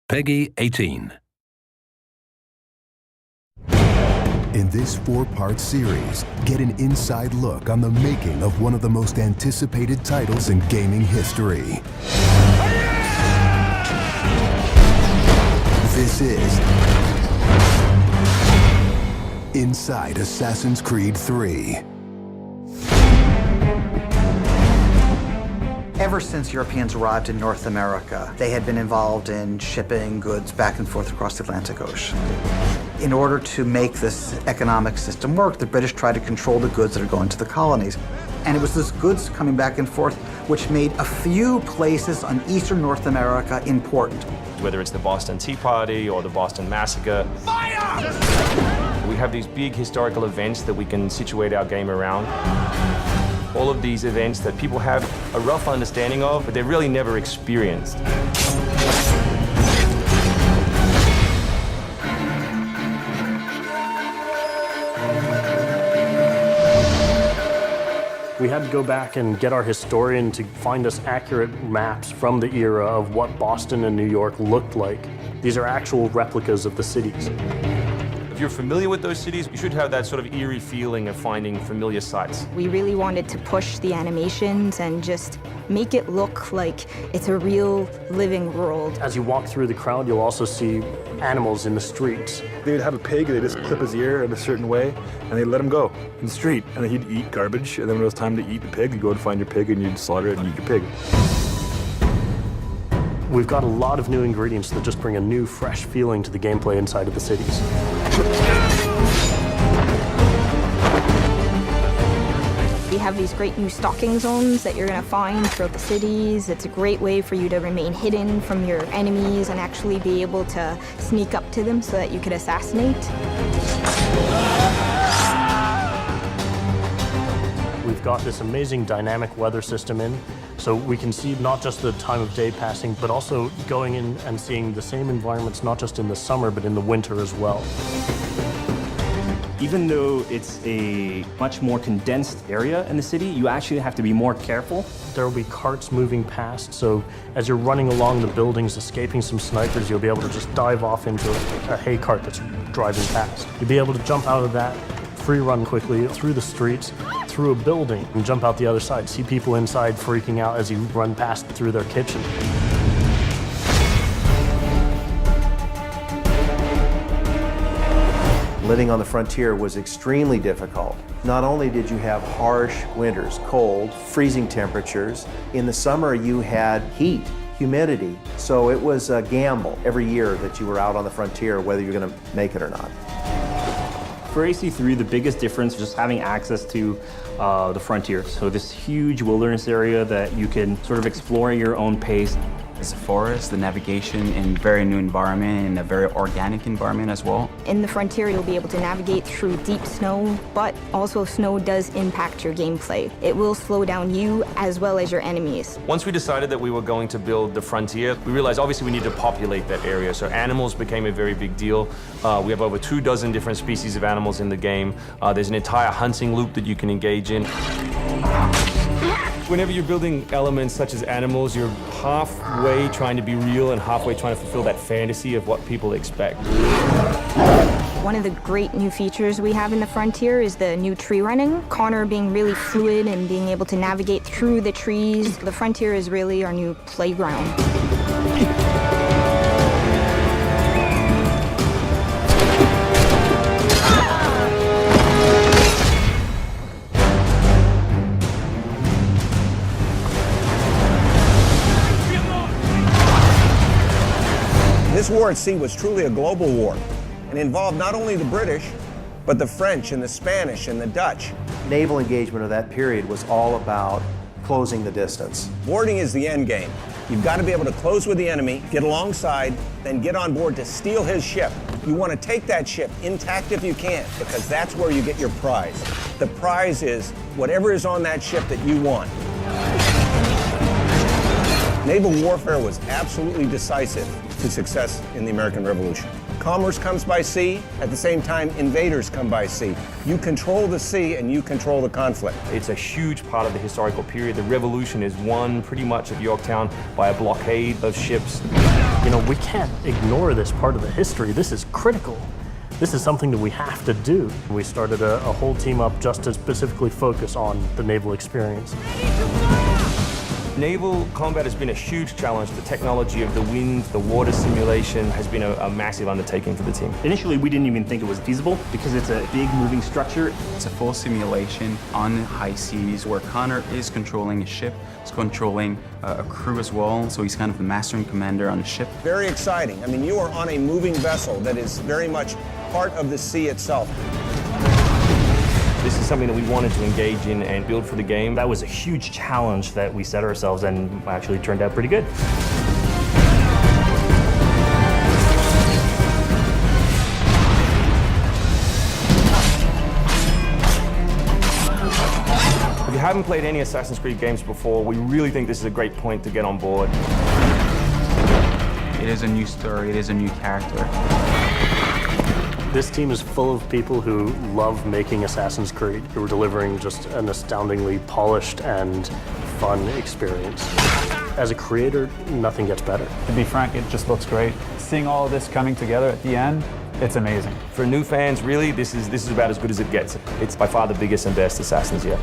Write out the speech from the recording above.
Peggy 18. In this 4-part series, get an inside look on the making of one of the most anticipated titles in gaming history. This is Inside Assassin's Creed 3. Ever since Europeans arrived in North America, they had been involved in shipping goods back and forth across the Atlantic Ocean. In order to make this economic system work, the British tried to control the goods that are going to the colonies. And it was those goods coming back and forth which made a few places on eastern North America important. Whether it's the Boston Tea Party or the Boston Massacre. Fire! We have these big historical events that we can situate our game around. All of these events that people have a rough understanding of, but they've really never experienced. We had to go back and get our historian to find us accurate maps from the era of what Boston and New York looked like. These are actual replicas of the cities. If you're familiar with those cities, you should have that sort of eerie feeling of finding familiar sights. We really wanted to push the animations and just make it look like it's a real living world. As you walk through the crowd, you'll also see animals in the streets. They would have a pig, they just clip his ear in a certain way, and they'd let him go in the street. And then he'd eat garbage, and then when it was time to eat the pig, you'd go and find your pig, and you'd slaughter it and eat your pig. We've got a lot of new ingredients that just bring a new, fresh feeling to the gameplay inside of the cities. We have these great new stalking zones that you're going to find throughout the cities. It's a great way for you to remain hidden from your enemies and actually be able to sneak up to them so that you could assassinate. We've got this amazing dynamic weather system in, so we can see not just the time of day passing, but also going in and seeing the same environments, not just in the summer, but in the winter as well. Even though it's a much more condensed area in the city, you actually have to be more careful. There will be carts moving past, so as you're running along the buildings, escaping some snipers, you'll be able to just dive off into a hay cart that's driving past. You'll be able to jump out of that, free run quickly through the streets, through a building, and jump out the other side. See people inside freaking out as you run past through their kitchen. Living on the frontier was extremely difficult. Not only did you have harsh winters, cold, freezing temperatures, in the summer you had heat, humidity, so it was a gamble every year that you were out on the frontier, whether you're going to make it or not. For AC3, the biggest difference is just having access to the frontier. So this huge wilderness area that you can sort of explore at your own pace. It's a forest, the navigation in a very new environment, and a very organic environment as well. In the frontier, you'll be able to navigate through deep snow, but also snow does impact your gameplay. It will slow down you as well as your enemies. Once we decided that we were going to build the frontier, we realized obviously we need to populate that area. So animals became a very big deal. We have over 24 different species of animals in the game. There's an entire hunting loop that you can engage in. Whenever you're building elements such as animals, you're halfway trying to be real and halfway trying to fulfill that fantasy of what people expect. One of the great new features we have in the frontier is the new tree running. Connor being really fluid and being able to navigate through the trees. The frontier is really our new playground. This war at sea was truly a global war and involved not only the British, but the French and the Spanish and the Dutch. Naval engagement of that period was all about closing the distance. Boarding is the end game. You've got to be able to close with the enemy, get alongside, then get on board to steal his ship. You want to take that ship intact if you can, because that's where you get your prize. The prize is whatever is on that ship that you want. Naval warfare was absolutely decisive to success in the American Revolution. Commerce comes by sea, at the same time invaders come by sea. You control the sea and you control the conflict. It's a huge part of the historical period. The Revolution is won pretty much at Yorktown by a blockade of ships. You know, we can't ignore this part of the history. This is critical. This is something that we have to do. We started a whole team up just to specifically focus on the naval experience. Naval combat has been a huge challenge. The technology of the wind, the water simulation has been a massive undertaking for the team. Initially, we didn't even think it was feasible because it's a big moving structure. It's a full simulation on high seas where Connor is controlling a ship, he's controlling a crew as well, so he's kind of the master and commander on the ship. Very exciting. I mean, you are on a moving vessel that is very much part of the sea itself. This is something that we wanted to engage in and build for the game. That was a huge challenge that we set ourselves and actually turned out pretty good. If you haven't played any Assassin's Creed games before, we really think this is a great point to get on board. It is a new story, it is a new character. This team is full of people who love making Assassin's Creed, who are delivering just an astoundingly polished and fun experience. As a creator, nothing gets better. To be frank, it just looks great. Seeing all of this coming together at the end, it's amazing. For new fans, really, this is about as good as it gets. It's by far the biggest and best Assassins yet.